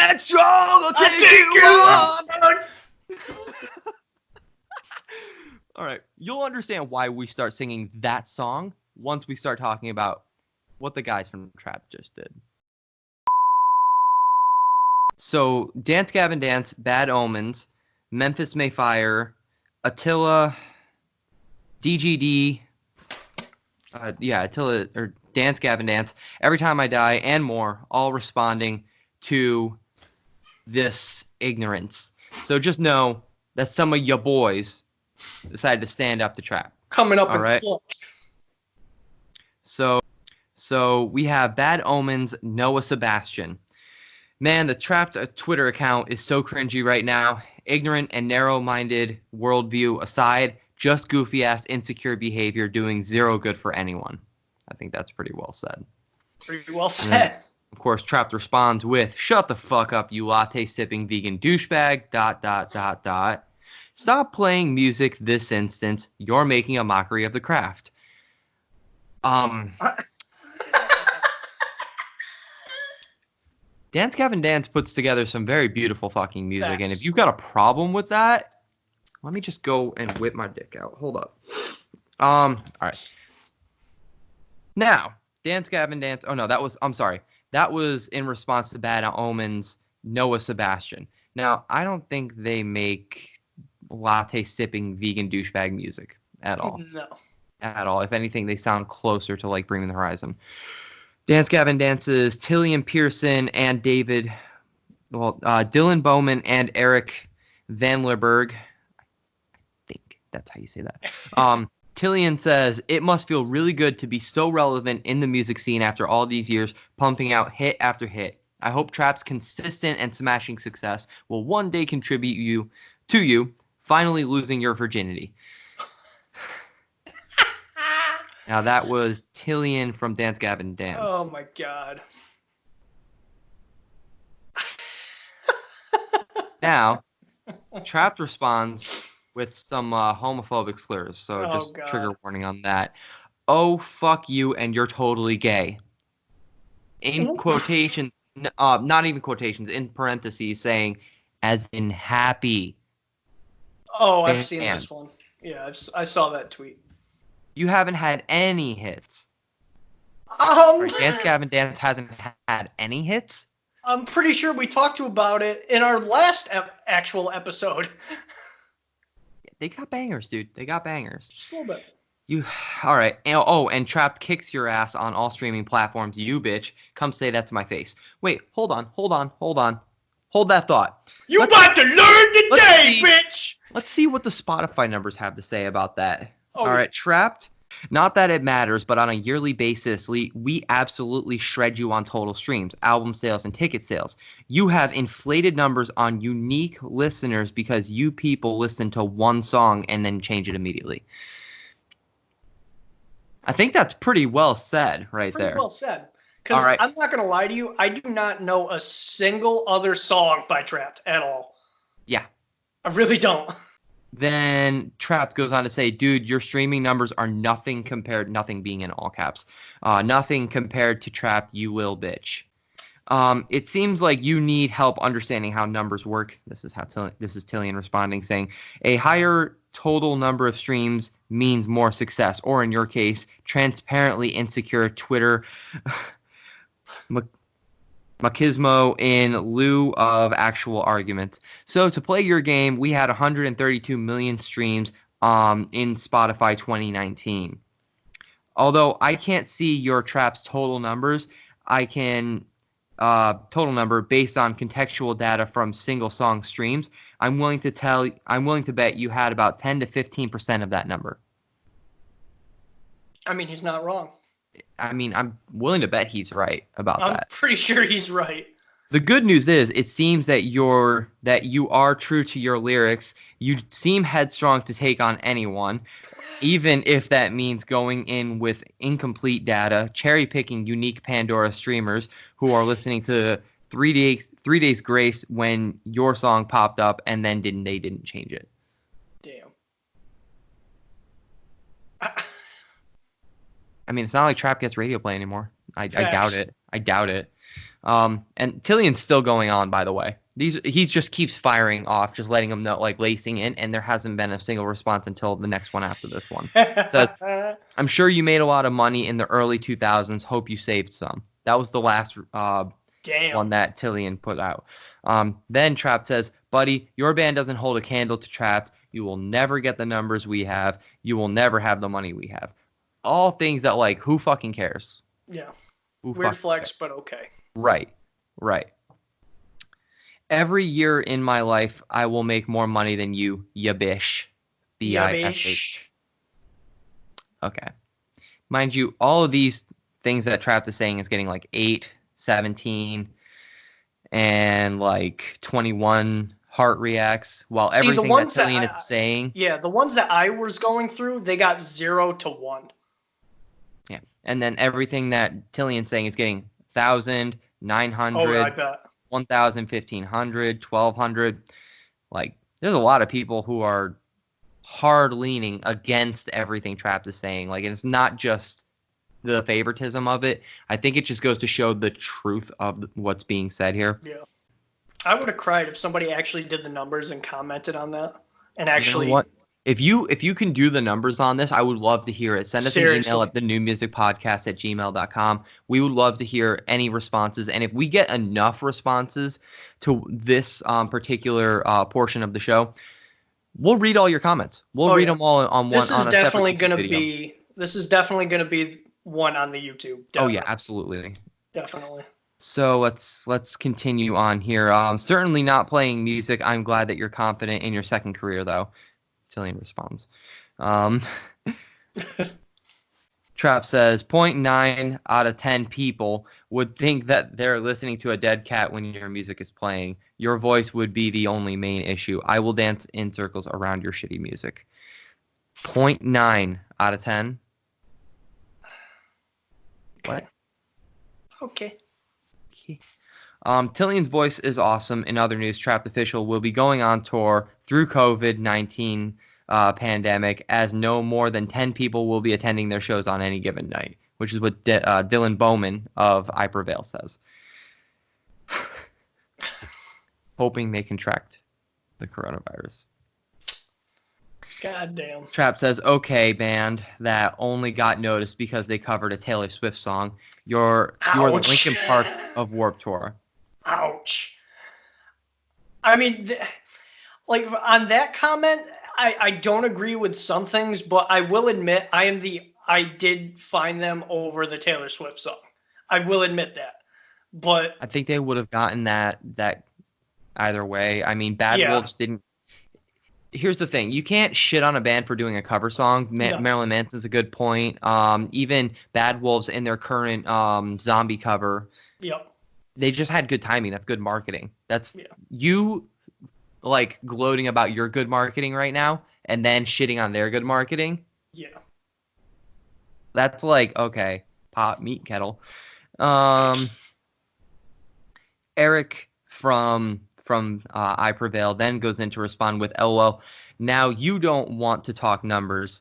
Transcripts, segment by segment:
that strong, I'll take you on. All right, you'll understand why we start singing that song once we start talking about what the guys from Trapt just did. So, Dance Gavin Dance, Bad Omens, Memphis Mayfire, Attila, DGD, Attila, or Dance Gavin Dance, Every Time I Die, and more, all responding to this ignorance. So just know that some of your boys decided to stand up to Trapt. Coming up all in right? clutch. So we have Bad Omens, Noah Sebastian. Man, the Trapt Twitter account is so cringy right now. Ignorant and narrow-minded worldview aside, just goofy-ass insecure behavior doing zero good for anyone. I think that's pretty well said. Pretty well said. Then, of course, Trapt responds with, "Shut the fuck up, you latte-sipping vegan douchebag, ... Stop playing music this instant. You're making a mockery of the craft." Dance Gavin Dance puts together some very beautiful fucking music, Facts. and if you've got a problem with that, let me just go and whip my dick out. Hold up. All right. Now, Dance Gavin Dance. Oh no, I'm sorry. That was in response to Bad Omens, Noah Sebastian. Now, I don't think they make latte sipping vegan douchebag music at all. No. At all. If anything, they sound closer to like Bring Me the Horizon. Dance Gavin Dance's Tillian Pearson and Dylan Bowman and Eric Van Lerberg. I think that's how you say that. Tillian says, "It must feel really good to be so relevant in the music scene after all these years, pumping out hit after hit. I hope Trapt's consistent and smashing success will one day contribute to you finally losing your virginity." Now, that was Tillian from Dance Gavin Dance. Oh, my God. Now, Trapt responds with some homophobic slurs, so just trigger warning on that. "Oh, fuck you, and you're totally gay." In quotation, not even quotations, in parentheses, saying, "as in happy." Oh, I've seen this one. Yeah, I saw that tweet. You haven't had any hits. Dance Gavin Dance hasn't had any hits? I'm pretty sure we talked about it in our last actual episode. They got bangers, dude. They got bangers. Just a little bit. All right. And Trapt kicks your ass on all streaming platforms, you bitch. Come say that to my face. Wait, hold on. Hold that thought. You about to learn today, bitch! Let's see what the Spotify numbers have to say about that. Oh, all right, Trapt. Not that it matters, but on a yearly basis, we absolutely shred you on total streams, album sales, and ticket sales. You have inflated numbers on unique listeners because you people listen to one song and then change it immediately. I think that's pretty well said there. Pretty well said. Because I'm not going to lie to you, I do not know a single other song by Trapt at all. Yeah. I really don't. Then Trapt goes on to say, "Dude, your streaming numbers are nothing being in all caps, nothing compared to Trapt, you will bitch. It seems like you need help understanding how numbers work." This is Tillian responding, saying, "A higher total number of streams means more success, or in your case, transparently insecure Twitter machismo in lieu of actual arguments. So to play your game, we had 132 million streams in Spotify 2019. Although I can't see your Trapt's total numbers, I can total number based on contextual data from single song streams. I'm willing to bet you had about 10 to 15% of that number." I mean, he's not wrong. I mean, I'm willing to bet he's right about that. I'm pretty sure he's right. The good news is, it seems that you are true to your lyrics. You seem headstrong to take on anyone, even if that means going in with incomplete data, cherry picking unique Pandora streamers who are listening to 3 Days Grace when your song popped up, and then they didn't change it. Damn. I mean, it's not like Trapt gets radio play anymore. I doubt it. And Tillian's still going on, by the way. He just keeps firing off, just letting them know, like lacing in, and there hasn't been a single response until the next one after this one. Says, I'm sure you made a lot of money in the early 2000s. Hope you saved some. That was the last Damn. one that Tillian put out. Then Trapt says, buddy, your band doesn't hold a candle to Trapt. You will never get the numbers we have. You will never have the money we have. All things that, like, who fucking cares? Yeah. Who Weird fucking flex, cares? but okay. Right. Right. Every year in my life, I will make more money than you, ya bish. Yabish. Bish. Okay. Mind you, all of these things that Trapt is saying is getting like 8, 17, and like 21 heart reacts, while See, the everything that ones that Tillian is saying, yeah, the ones that I was going through, they got 0 to 1. yeah, and then everything that Tillian's saying is getting 1,000, Oh, I 900, bet. 1,000, 1,500, 1,200. Like, there's a lot of people who are hard leaning against everything Trapt is saying. Like, it's not just the favoritism of it. I think it just goes to show the truth of what's being said here. Yeah. I would have cried if somebody actually did the numbers and commented on that. And You know actually, what? If you can do the numbers on this, I would love to hear it. Send us an email seriously. at the new music podcast at gmail.com. We would love to hear any responses. And if we get enough responses to this particular portion of the show, we'll read all your comments. We'll Oh read yeah. them all on one on a separate YouTube video. This is definitely gonna be one on the YouTube. Oh yeah, Definitely. absolutely. Definitely. So let's continue on here. Certainly not playing music. I'm glad that you're confident in your second career, though. Tillian responds. Um, Trap says 0.9 out of 10 people would think that they're listening to a dead cat when your music is playing. Your voice would be the only main issue. I will dance in circles around your shitty music. 0.9 out of 10. Okay. What? Okay. Tillian's voice is awesome. In other news, Trapt Official will be going on tour through COVID-19 pandemic, as no more than 10 people will be attending their shows on any given night, which is what Dylan Bowman of I Prevail says. Hoping they contract the coronavirus. God damn. Trapt says, okay, band that only got noticed because they covered a Taylor Swift song. You're the Ouch. Linkin Park of Warped Tour. Ouch. I mean, like on that comment, I don't agree with some things, but I will admit I did find them over the Taylor Swift song. I will admit that. But I think they would have gotten that either way. I mean, Bad yeah, Wolves didn't. Here's the thing: you can't shit on a band for doing a cover song. no, Marilyn Manson's a good point. Even Bad Wolves in their current zombie cover, yep, they just had good timing. That's good marketing. That's yeah, you like gloating about your good marketing right now, and then shitting on their good marketing. yeah. That's like okay, pot meat kettle. Um, Eric from I Prevail then goes in to respond with LOL. Now you don't want to talk numbers.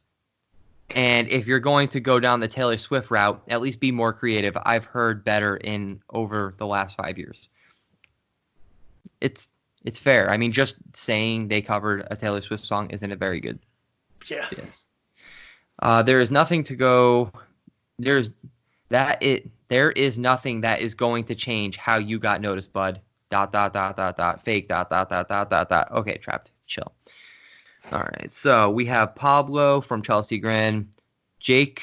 And if you're going to go down the Taylor Swift route, at least be more creative. I've heard better in over the last 5 years. It's it's fair. I mean, just saying they covered a Taylor Swift song isn't a very good Yeah. diss. There is nothing to go. There's that it. There is nothing that is going to change how you got noticed, bud. Dot dot dot dot dot. Fake dot dot dot dot dot dot. Okay, Trapt. Chill. All right. So we have Pablo from Chelsea Grin, Jake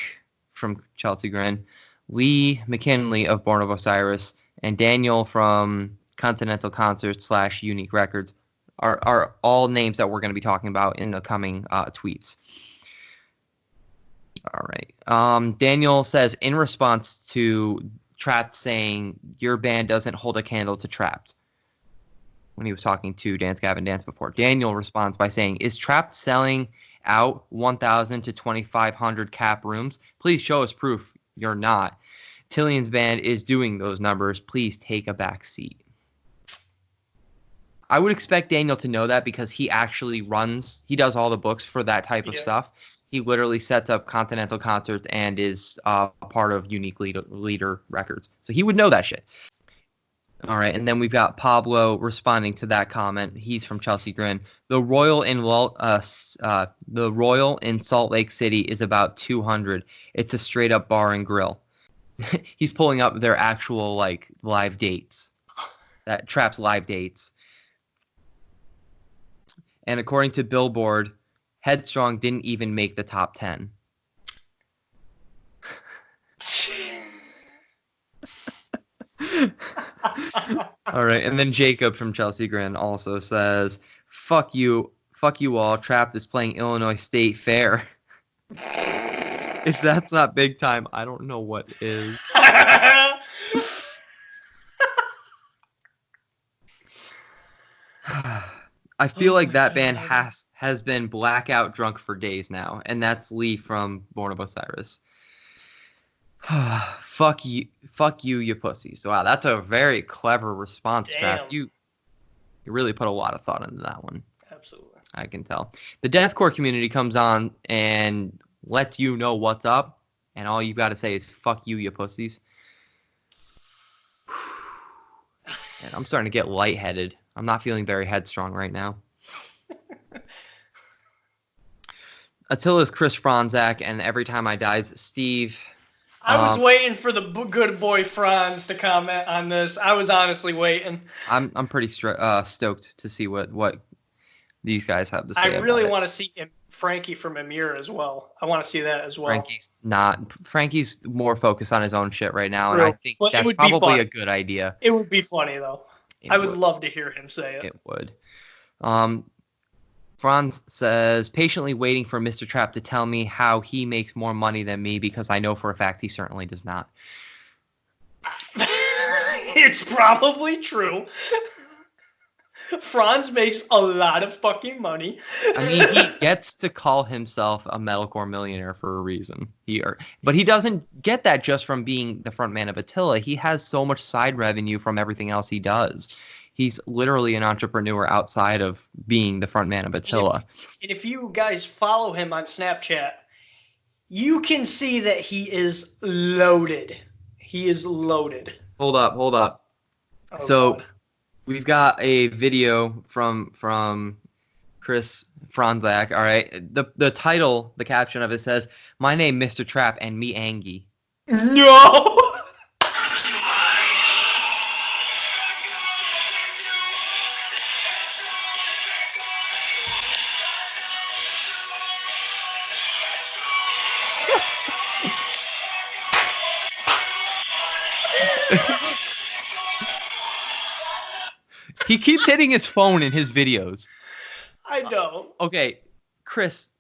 from Chelsea Grin, Lee McKinley of Born of Osiris, and Daniel from Continental Concerts / Unique Records are all names that we're going to be talking about in the coming tweets. All right. Daniel says in response to Trapt saying your band doesn't hold a candle to Trapt when he was talking to Dance Gavin Dance before. Daniel responds by saying, is Trapt selling out 1,000 to 2,500 cap rooms? Please show us proof you're not. Tillian's band is doing those numbers. Please take a back seat. I would expect Daniel to know that because he does all the books for that type of Yeah. stuff. He literally sets up Continental Concerts and is a part of Unique Leader Records. So he would know that shit. All right, and then we've got Pablo responding to that comment. He's from Chelsea Grin. The Royal in Salt Lake City is about 200. It's a straight up bar and grill. He's pulling up their actual like live dates. That Trapt's live dates. And according to Billboard, Headstrong didn't even make the top 10. All right, and then Jacob from Chelsea Grin also says, fuck you all. Trapt is playing Illinois State Fair." If that's not big time, I don't know what is. I feel Oh like my that band god. has been blackout drunk for days now, and that's Lee from Born of Osiris. Fuck you, you pussies. Wow, that's a very clever response, Trap. Damn. You really put a lot of thought into that one. Absolutely. I can tell. The deathcore community comes on and lets you know what's up, and all you've got to say is "fuck you, you pussies." And I'm starting to get lightheaded. I'm not feeling very headstrong right now. Attila's Chris Franzak, and every time I dies Steve. I was waiting for the good boy Franz to comment on this. I was honestly waiting. I'm pretty stoked to see what these guys have to I say about really it. want to see Frankie from Amir as well. I want to see that as well. Frankie's not. Frankie's more focused on his own shit right now, and I True. think But it that's would be probably a funny. good idea. It would be funny though. It I would would. love to hear him say it. It would. Um, Franz says, patiently waiting for Mr. Trapp to tell me how he makes more money than me because I know for a fact he certainly does not. It's probably true. Franz makes a lot of fucking money. I mean, he gets to call himself a metalcore millionaire for a reason. But he doesn't get that just from being the front man of Attila. He has so much side revenue from everything else he does. He's literally an entrepreneur outside of being the front man of And if Attila. and if you guys follow him on Snapchat, you can see that he is loaded. He is loaded. Hold up. Oh So god. we've got a video from Chris Franzak. All right. The title, the caption of it says, "My name Mr. Trap and me Angie." No. He keeps hitting his phone in his videos. I know. Okay, Chris,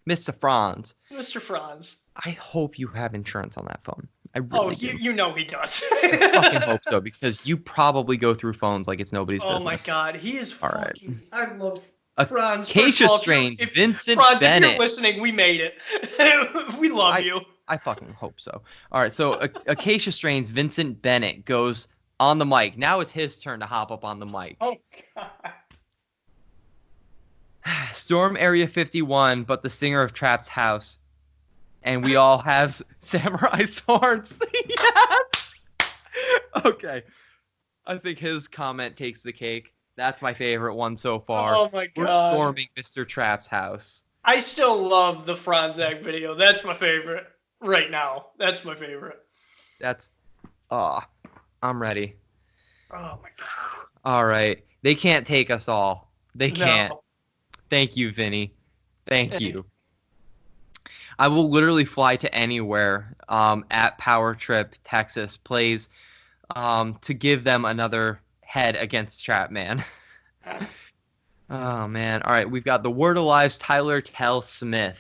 Mr. Franz, Mr. Franz. I hope you have insurance on that phone. I Oh, really do. you know he does. I fucking hope so because you probably go through phones like it's nobody's Oh my business. god, he is All right. fucking. I love Franz. First of Acacia all, Strains, if Vincent Franz, if you're Bennett. listening, we made it. We love I you. I fucking hope so. All right, so Acacia Strains, Vincent Bennett goes on the mic. Now it's his turn to hop up on the mic. Oh god. Storm Area 51, but the singer of Trap's house. And we all have samurai swords. Yes. Okay. I think his comment takes the cake. That's my favorite one so far. Oh my We're god. storming Mr. Trap's house. I still love the Franzak video. That's my favorite right now. That's my favorite. That's ah, I'm ready. Oh my god. All right. They can't take us all. They can't. No. Thank you, Vinny. Thank you. I will literally fly to anywhere at Power Trip, Texas, plays to give them another head against Trap Man. Oh man. All right, we've got the Word Alive's Tyler Tell Smith.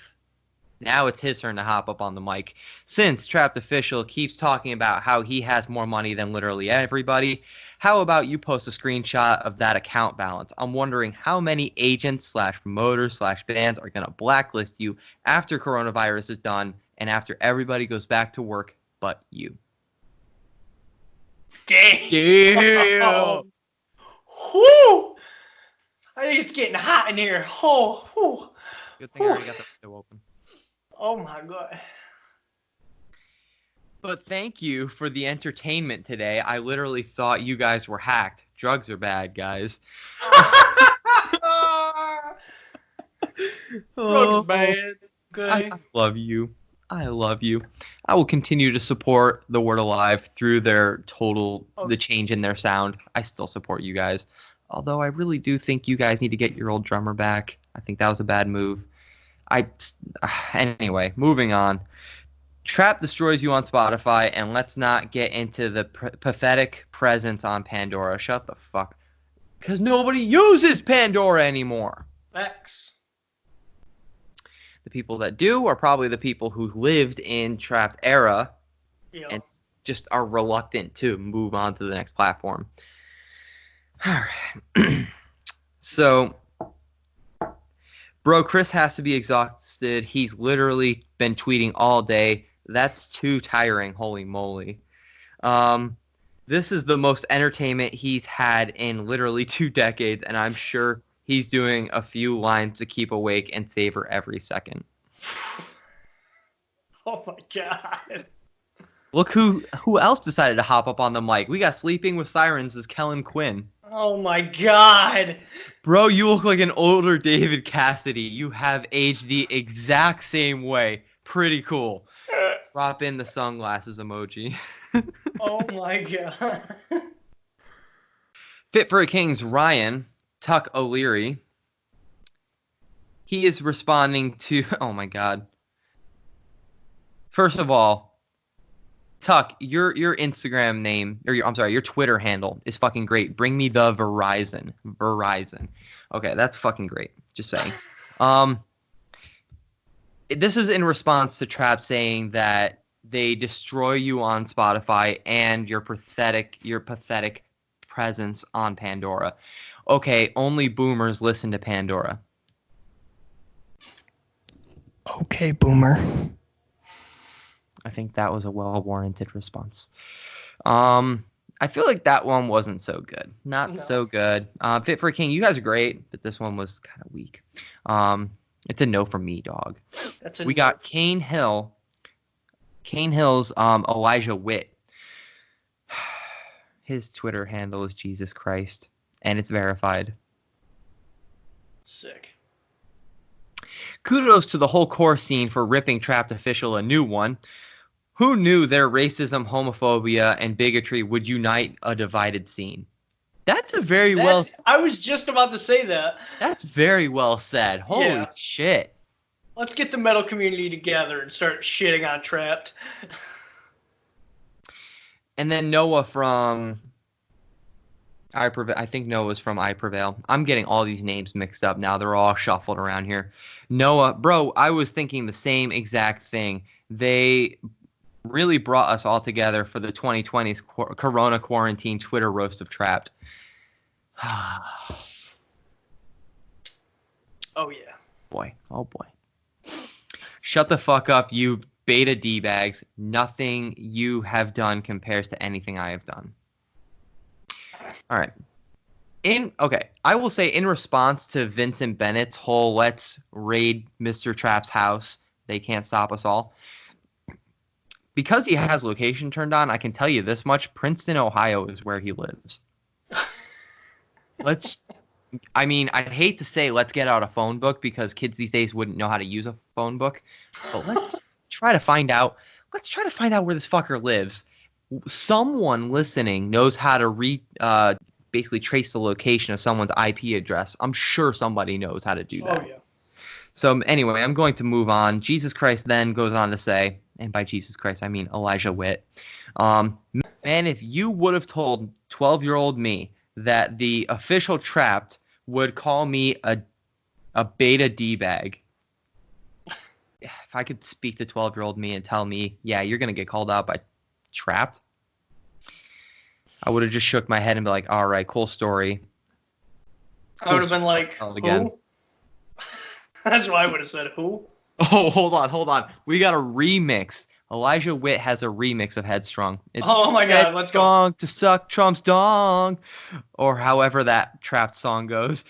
Now it's his turn to hop up on the mic. Since Trapped Official keeps talking about how he has more money than literally everybody, how about you post a screenshot of that account balance? I'm wondering how many agents slash promoters slash bands are going to blacklist you after coronavirus is done and after everybody goes back to work but you. Damn. Damn. Whew. I think it's getting hot in here. Oh, whew. Good thing I Whew. already got the window open. Oh my god. But thank you for the entertainment today. I literally thought you guys were hacked. Drugs are bad, guys. Drugs Oh, bad. I Okay. love you. I love you. I will continue to support the Word Alive through Oh, the change in their sound. I still support you guys. Although I really do think you guys need to get your old drummer back. I think that was a bad move. I, anyway, moving on. Trapt destroys you on Spotify, and let's not get into the pathetic presence on Pandora. Shut the fuck. Because nobody uses Pandora anymore. X. The people that do are probably the people who lived in Trapt era Yep. and just are reluctant to move on to the next platform. All right. So, bro, Chris has to be exhausted. He's literally been tweeting all day. That's too tiring. Holy moly. Um, this is the most entertainment he's had in literally 2 decades, and I'm sure he's doing a few lines to keep awake and savor every second. Oh my god. Look who else decided to hop up on the mic. We got Sleeping with Sirens as Kellen Quinn. Oh my god. Bro, you look like an older David Cassidy. You have aged the exact same way. Pretty cool. Drop in the sunglasses emoji. Oh my god. Fit for a King's Ryan, Tuck O'Leary. He is responding to, oh my God. First of all, Tuck, your Instagram name, or I'm sorry, your Twitter handle is fucking great. Bring me the Verizon. Verizon. Okay, that's fucking great. Just saying. Um, this is in response to Trapt saying that they destroy you on Spotify and your pathetic presence on Pandora. Okay, only boomers listen to Pandora. Okay, boomer. I think that was a well-warranted response. Um, I feel like that one wasn't so good. Not No, so good. Fit for a King, you guys are great, but this one was kind of weak. Um, it's a no from me, dog. that's a We no. got Kane Hill's Elijah Witt. His Twitter handle is Jesus Christ, and it's verified. Sick. Kudos to the whole core scene for ripping Trapped Official a new one. Who knew their racism, homophobia, and bigotry would unite a divided scene? That's a very well I was just about to say that. That's very well said. Yeah. Holy shit. Let's get the metal community together and start shitting on Trapped. And then Noah from I Prevail. I think Noah's from I Prevail. I'm getting all these names mixed up now. They're all shuffled around here. Noah, bro, I was thinking the same exact thing. They really brought us all together for the 2020's Corona quarantine Twitter roast of Trapped. Oh yeah. Boy, oh boy. Shut the fuck up, you beta D bags. Nothing you have done compares to anything I have done. All right. I will say in response to Vincent Bennett's whole let's raid Mr. Trap's house, they can't stop us all. Because he has location turned on, I can tell you this much, Princeton, Ohio is where he lives. Let's I mean, I'd hate to say let's get out a phone book because kids these days wouldn't know how to use a phone book, but try to find out let's try to find out where this fucker lives. Someone listening knows how to basically trace the location of someone's IP address. I'm sure somebody knows how to do Oh that. yeah. So anyway, I'm going to move on. Jesus Christ then goes on to say, and by Jesus Christ I mean Elijah Witt. Um, man, if you would have told 12-year-old me that the official Trapped would call me a beta D bag, if I could speak to 12-year-old me and tell me, yeah, you're gonna get called out by Trapped, I would have just shook my head and be like, all right, cool story. I Cool would have been story. like, Tell it again. who? That's what I would have said. Who? Oh, hold on. We got a remix. Elijah Witt has a remix of Headstrong. It's Oh my god, let's go. Headstrong to suck Trump's dong, or however that Trapped song goes.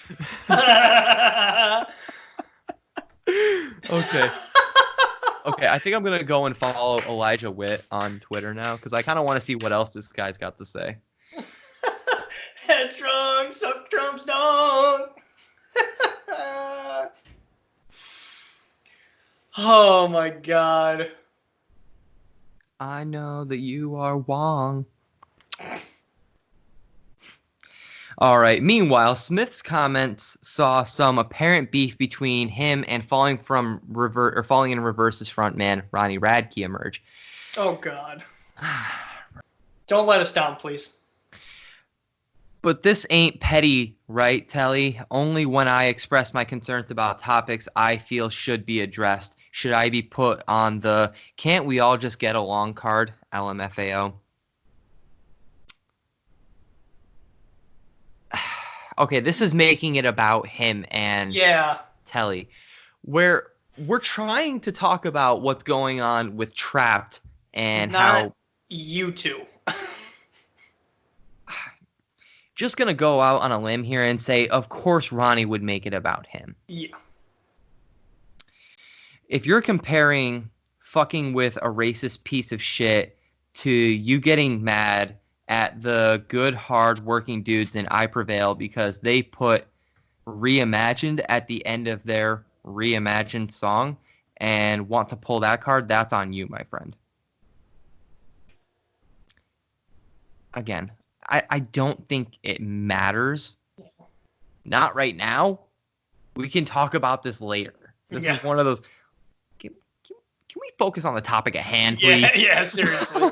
Okay. Okay, I think I'm gonna go and follow Elijah Witt on Twitter now because I kind of want to see what else this guy's got to say. Headstrong, suck Trump's dong. Oh my god. I know that you are Wong. All right. Meanwhile, Smith's comments saw some apparent beef between him and falling in reverse's frontman Ronnie Radke emerge. Oh god. Don't let us down, please. But this ain't petty, right, Telly? Only when I express my concerns about topics I feel should be addressed. Should I be put on the can't we all just get along card, LMFAO? Okay, this is making it about him and Yeah, Telly, where we're trying to talk about what's going on with Trapt and not how you two. just gonna go out on a limb here and say, of course Ronnie would make it about him. Yeah. If you're comparing fucking with a racist piece of shit to you getting mad at the good, hard working dudes in I Prevail because they put reimagined at the end of their reimagined song and want to pull that card, that's on you, my friend. Again, I don't think it matters. Not right now. We can talk about this later. This Yeah. is one of those. Can, can we focus on the topic at hand, Yeah, please? yeah, seriously.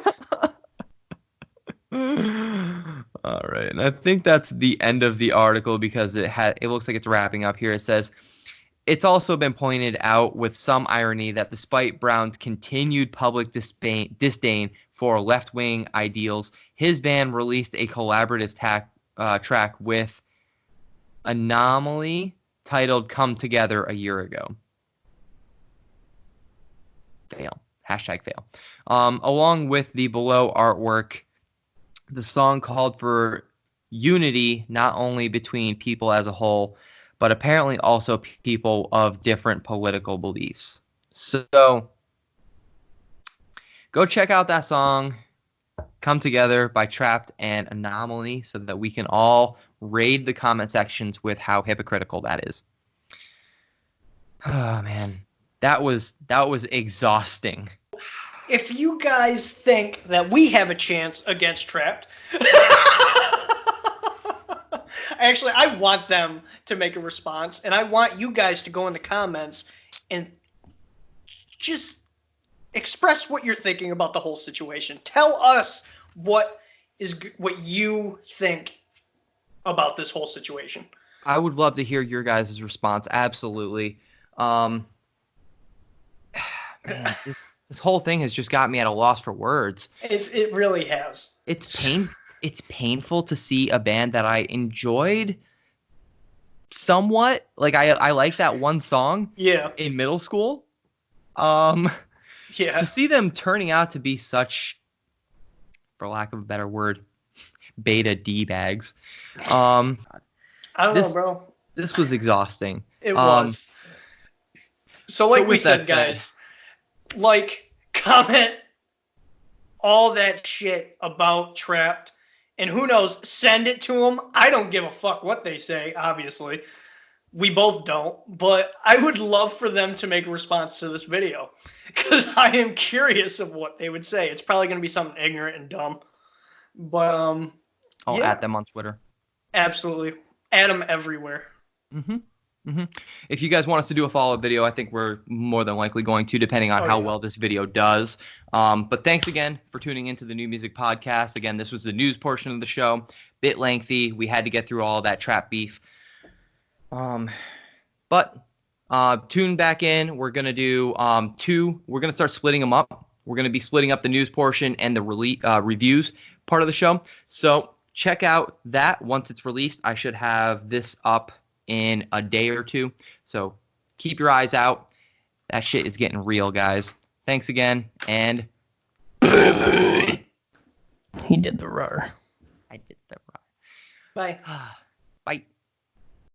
All right. And I think that's the end of the article because it looks like it's wrapping up here. It says it's also been pointed out with some irony that despite Brown's continued public disdain for left-wing ideals, his band released a collaborative track with Anomaly titled Come Together a year ago. Fail. Hashtag fail. Along with the below artwork, the song called for unity not only between people as a whole, but apparently also people of different political beliefs. So go check out that song, Come Together by Trapt and Anomaly, so that we can all raid the comment sections with how hypocritical that is. Oh man. That was exhausting. If you guys think that we have a chance against Trapped, actually, I want them to make a response, and I want you guys to go in the comments and just express what you're thinking about the whole situation. Tell us what you think about this whole situation. I would love to hear your guys' response. Absolutely. Um, man, this whole thing has just got me at a loss for words. It really has. It's pain it's painful to see a band that I enjoyed somewhat. Like I like that one song Yeah, in middle school. Um to yeah. see them turning out to be such, for lack of a better word, beta D bags. Um I don't know, this bro. this was exhausting. It Um was. So, so like we with that said, said, guys, like, comment all that shit about Trapped, and who knows, send it to them. I don't give a fuck what they say, obviously. We both don't, but I would love for them to make a response to this video because I am curious of what they would say. It's probably going to be something ignorant and dumb, but I'll add yeah, them on Twitter. absolutely. Add them everywhere. Hmm. Hmm. If you guys want us to do a follow-up video, I think we're more than likely going to, depending on Oh how yeah, well this video does. But thanks again for tuning into the New Music Podcast. Again, this was the news portion of the show. Bit lengthy. We had to get through all that trap beef. Um, but tune back in. We're gonna do two. We're gonna start splitting them up. We're gonna be splitting up the news portion and the reviews part of the show. So check out that once it's released. I should have this up in a day or two. So keep your eyes out. That shit is getting real, guys. Thanks again, and he did the roar. I did the Bye. right. Bye.